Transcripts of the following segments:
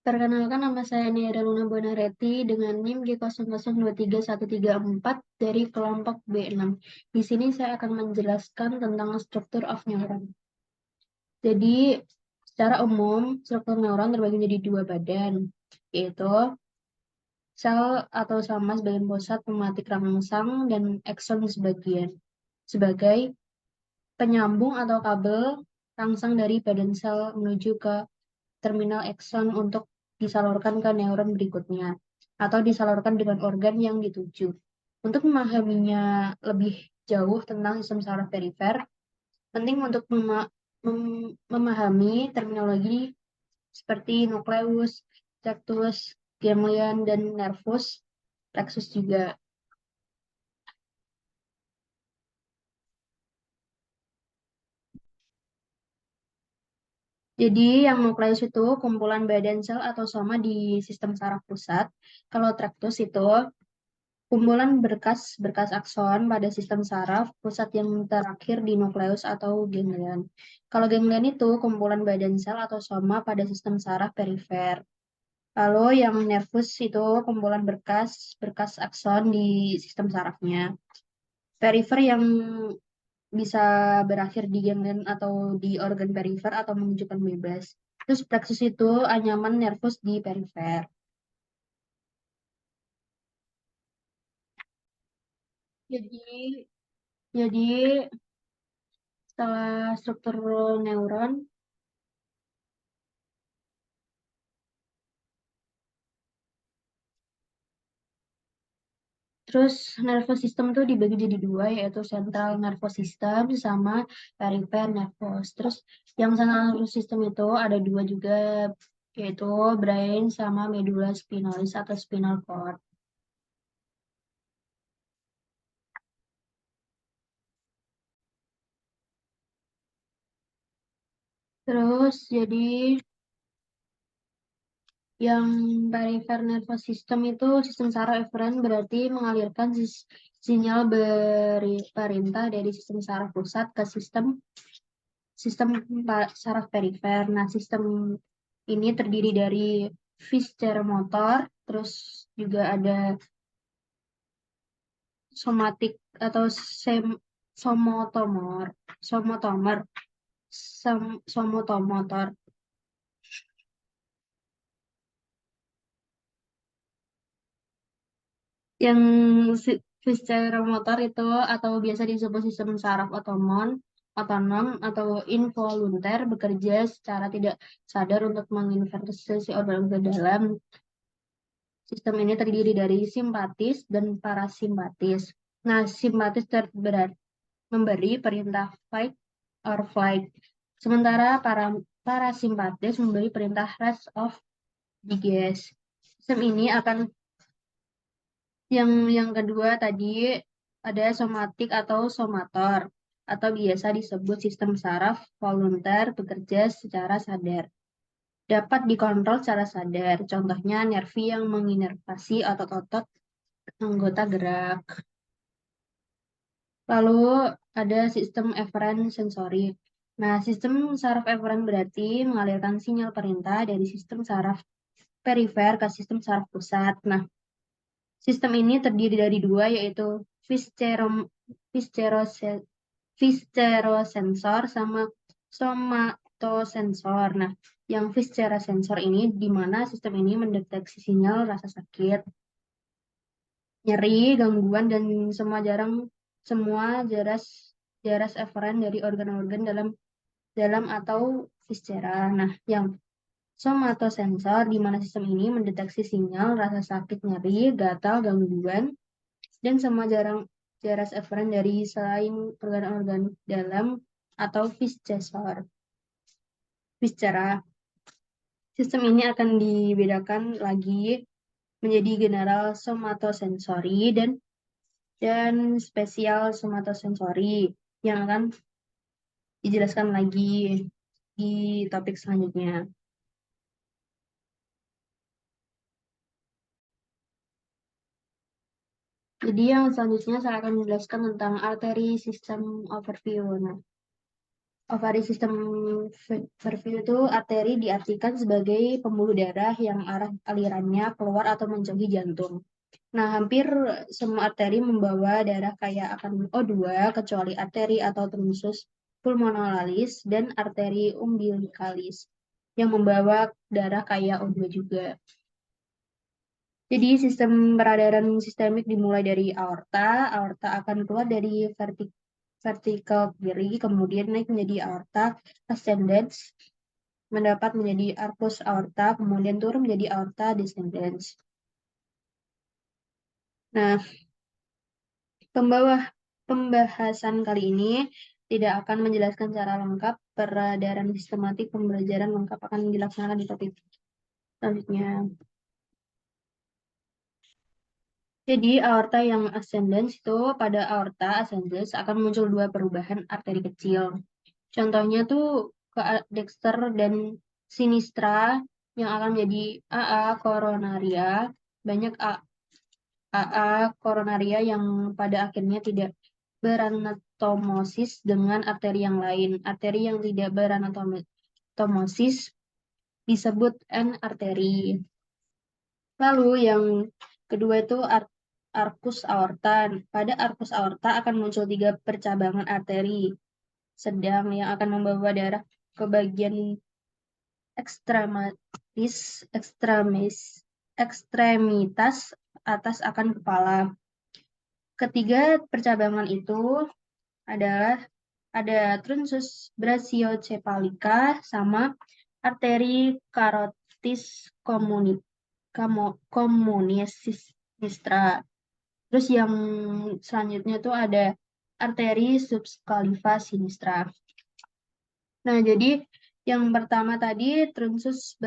Perkenalkan, nama saya Niara Luna Bonareti dengan NIM G00231134 dari kelompok B6. Di sini saya akan menjelaskan tentang struktur of neuron. Jadi, secara umum, struktur neuron terbagi menjadi dua badan, yaitu sel atau sama sebagian pusat pematik rangsang dan akson sebagai penyambung atau kabel rangsang dari badan sel menuju ke terminal akson untuk disalurkan ke neuron berikutnya atau disalurkan dengan organ yang dituju. Untuk memahaminya lebih jauh tentang sistem saraf perifer, penting untuk memahami terminologi seperti nukleus, ductus, ganglion, dan nervus plexus juga. Jadi yang nukleus itu kumpulan badan sel atau soma di sistem saraf pusat. Kalau traktus itu kumpulan berkas-berkas akson pada sistem saraf pusat yang terakhir di nukleus atau ganglion. Kalau ganglion itu kumpulan badan sel atau soma pada sistem saraf perifer. Lalu yang nervus itu kumpulan berkas-berkas akson di sistem sarafnya. Perifer yang bisa berakhir di ganglion atau di organ perifer atau menunjukkan bebas. Terus plexus itu anyaman nervus di perifer. Jadi, jadi setelah struktur neuron, terus nervous system tuh dibagi jadi dua, yaitu central nervous system sama peripheral nervous. Terus yang central nervous system itu ada dua juga, yaitu brain sama medulla spinalis atau spinal cord. Terus jadi yang peripheral nervous system itu sistem saraf eferen, berarti mengalirkan sinyal perintah dari sistem saraf pusat ke sistem saraf perifer. Nah, sistem ini terdiri dari visceral motor, terus juga ada somatik atau somotomor, somotomer, somotomotor. Yang visceral motor itu atau biasa disebut sistem saraf otonom atau involunter bekerja secara tidak sadar untuk mengintervensi organ dalam. Sistem ini terdiri dari simpatis dan parasimpatis. Nah, simpatis memberi perintah fight or flight, sementara parasimpatis memberi perintah rest of digest. Sistem ini akan yang kedua tadi ada somatik atau somator atau biasa disebut sistem saraf volunter bekerja secara sadar. Dapat dikontrol secara sadar. Contohnya nervi yang menginervasi otot-otot anggota gerak. Lalu ada sistem eferen sensori. Nah, sistem saraf eferen berarti mengalirkan sinyal perintah dari sistem saraf perifer ke sistem saraf pusat. Nah, sistem ini terdiri dari dua, yaitu viscerosensor viscerosensor sama somatosensor. Nah, yang viscerosensor ini di mana sistem ini mendeteksi sinyal rasa sakit, nyeri, gangguan, dan semua jaras jaras eferen dari organ-organ dalam dalam atau viscera. Nah, yang somatosensor di mana sistem ini mendeteksi sinyal rasa sakit, nyeri, gatal, gangguan, dan semua jaras eferen dari selain organ-organ dalam atau viscera. Sistem ini akan dibedakan lagi menjadi general somatosensori dan spesial somatosensori yang akan dijelaskan lagi di topik selanjutnya. Jadi yang selanjutnya saya akan menjelaskan tentang arteri sistem overview. Nah, Ovari sistem Verville itu arteri diartikan sebagai pembuluh darah yang arah alirannya keluar atau menjauhi jantung. Nah, hampir semua arteri membawa darah kaya akan O2 kecuali arteri atau trunsus pulmonalis dan arteri umbilicalis yang membawa darah kaya O2 juga. Jadi sistem peredaran sistemik dimulai dari aorta. Aorta akan keluar dari vertikal kiri, kemudian naik menjadi aorta ascendens, mendapat menjadi arcus aorta, kemudian turun menjadi aorta descendens. Nah, pembahasan kali ini tidak akan menjelaskan secara lengkap peredaran sistematik. Pembelajaran lengkap akan dilaksanakan di topik selanjutnya. Jadi aorta yang ascendens itu pada aorta ascendens akan muncul dua perubahan arteri kecil. Contohnya tuh ke dexter dan sinistra yang akan menjadi AA koronaria. Banyak AA koronaria yang pada akhirnya tidak beranatomosis dengan arteri yang lain. Arteri yang tidak beranatomosis disebut N-arteri. Lalu yang kedua itu arcus aorta. Pada arcus aorta akan muncul tiga percabangan arteri sedang yang akan membawa darah ke bagian ekstremitas atas akan kepala. Ketiga percabangan itu adalah ada trunsus brachiocephalica sama arteri carotis communis sinistra. Terus yang selanjutnya tuh ada arteri subclavian sinistra. Nah, jadi yang pertama tadi trunsus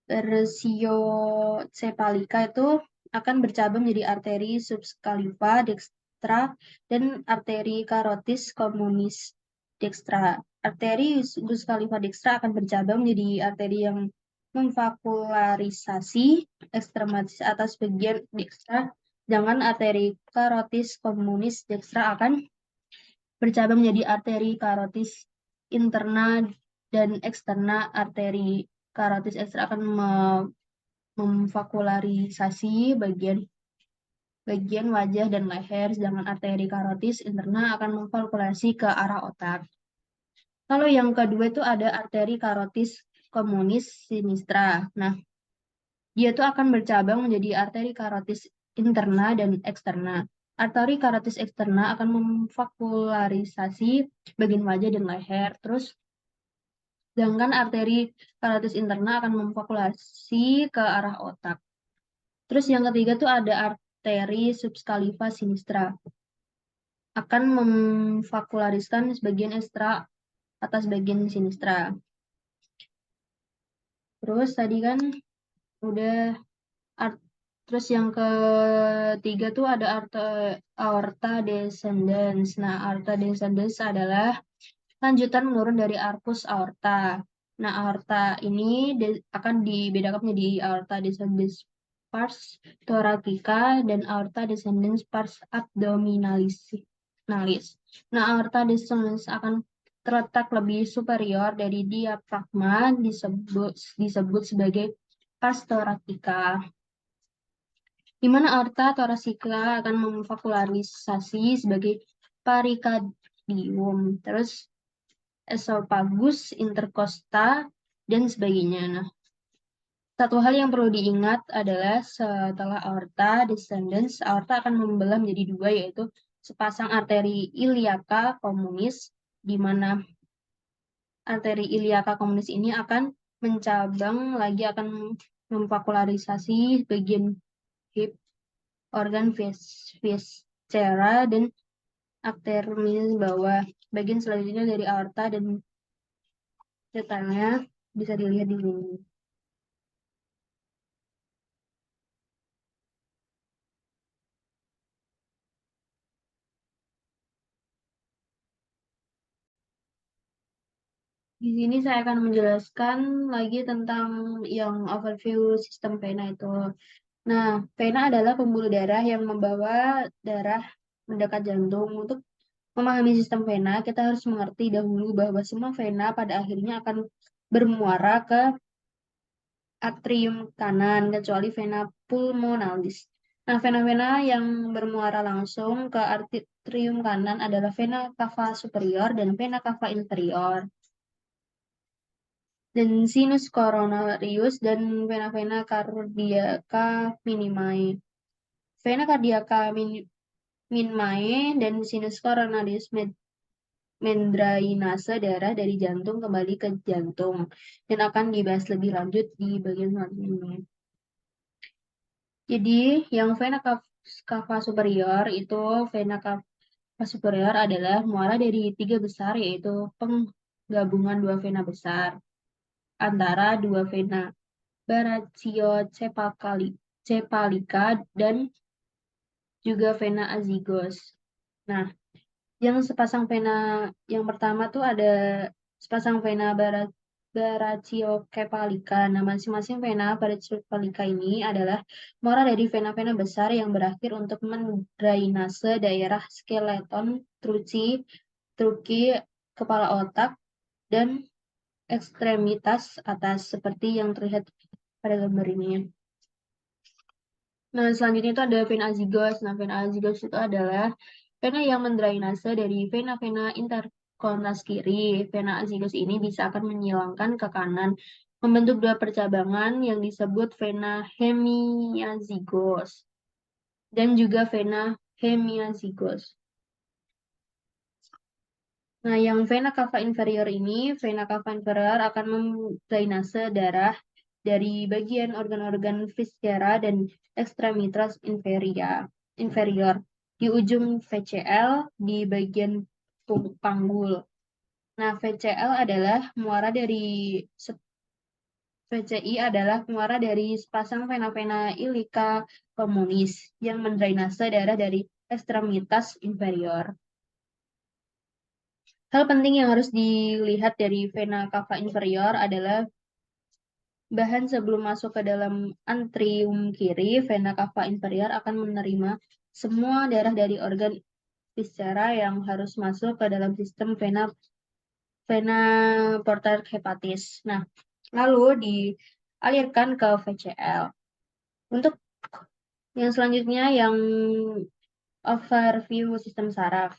brachiocephalica itu akan bercabang jadi arteri subclavian dextra dan arteri carotis communis dextra. Arteri subclavian dextra akan bercabang menjadi arteri yang memvaskularisasi ekstremitas atas bagian dextra, sedangkan arteri carotis communis dextra akan bercabang menjadi arteri karotis interna dan eksterna. Arteri karotis ekstra akan memvaskularisasi bagian wajah dan leher, sedangkan arteri karotis interna akan memvaskularasi ke arah otak. Kalau yang kedua itu ada arteri karotis communis sinistra. Nah, dia tuh akan bercabang menjadi arteri karotis interna dan eksterna. Arteri karotis eksterna akan memvaskularisasi bagian wajah dan leher. Terus, sedangkan arteri karotis interna akan memvaskularasi ke arah otak. Terus yang ketiga tuh ada arteri subclavian sinistra. Akan memvaskulariskan sebagian ekstra atas bagian sinistra. Terus tadi kan udah terus yang ketiga tuh ada aorta descendens. Nah, aorta descendens adalah lanjutan menurun dari arcus aorta. Nah, aorta ini akan dibedakan menjadi aorta descendens pars thoracica dan aorta descendens pars abdominalis. Nah, aorta descendens akan terletak lebih superior dari diafragma, disebut sebagai pars thoracica, di mana aorta thoracica akan memvaskularisasi sebagai perikardium, terus esophagus, intercosta, dan sebagainya. Nah, satu hal yang perlu diingat adalah setelah aorta descendens, aorta akan membelah menjadi dua, yaitu sepasang arteri iliaca communis, di mana arteri iliaca communis ini akan mencabang lagi, akan memvaskularisasi bagian hip, organ viscera, dan arteri bawah. Bagian selanjutnya dari aorta dan detailnya bisa dilihat di sini. Di sini saya akan menjelaskan lagi tentang yang overview sistem vena itu. Nah, vena adalah pembuluh darah yang membawa darah mendekat jantung untuk memahami sistem vena, kita harus mengerti dahulu bahwa semua vena pada akhirnya akan bermuara ke atrium kanan, kecuali vena pulmonalis. Nah, vena-vena yang bermuara langsung ke atrium kanan adalah vena cava superior dan vena cava inferior. Dan sinus coronarius dan vena-vena cardiaca minimae. Vena cardiaca minmae dan sinus coronarius mendrainase darah dari jantung kembali ke jantung dan akan dibahas lebih lanjut di bagian selanjutnya. Jadi yang vena cava superior itu vena cava superior adalah muara dari tiga besar yaitu penggabungan dua vena besar antara dua vena brachiocephalica dan juga vena azygos. Nah, yang pertama tuh ada sepasang vena brachiocephalica. Nah, masing-masing vena brachiocephalica ini adalah muara dari vena-vena besar yang berakhir untuk mendrainase daerah skeleton, truki, kepala otak, dan ekstremitas atas seperti yang terlihat pada gambar ini. Nah, selanjutnya itu ada vena azygos. Nah, vena azygos itu adalah vena yang mendrainase dari vena-vena interkostas kiri. Vena azygos ini bisa akan menyilangkan ke kanan, membentuk dua percabangan yang disebut vena hemiazygos dan juga vena hemiazygos. Nah, yang vena cava inferior ini, vena cava inferior akan mendrainase darah dari bagian organ-organ viscera dan ekstremitas inferior di ujung VCL di bagian panggul. Nah, VCI adalah muara dari sepasang vena-vena ilica communis yang mendrainase darah dari ekstremitas inferior. Hal penting yang harus dilihat dari vena cava inferior adalah bahan sebelum masuk ke dalam antrium kiri, vena cava inferior akan menerima semua darah dari organ viscera yang harus masuk ke dalam sistem vena porta hepatis. Nah, lalu dialirkan ke VCL. Untuk yang selanjutnya yang overview sistem saraf.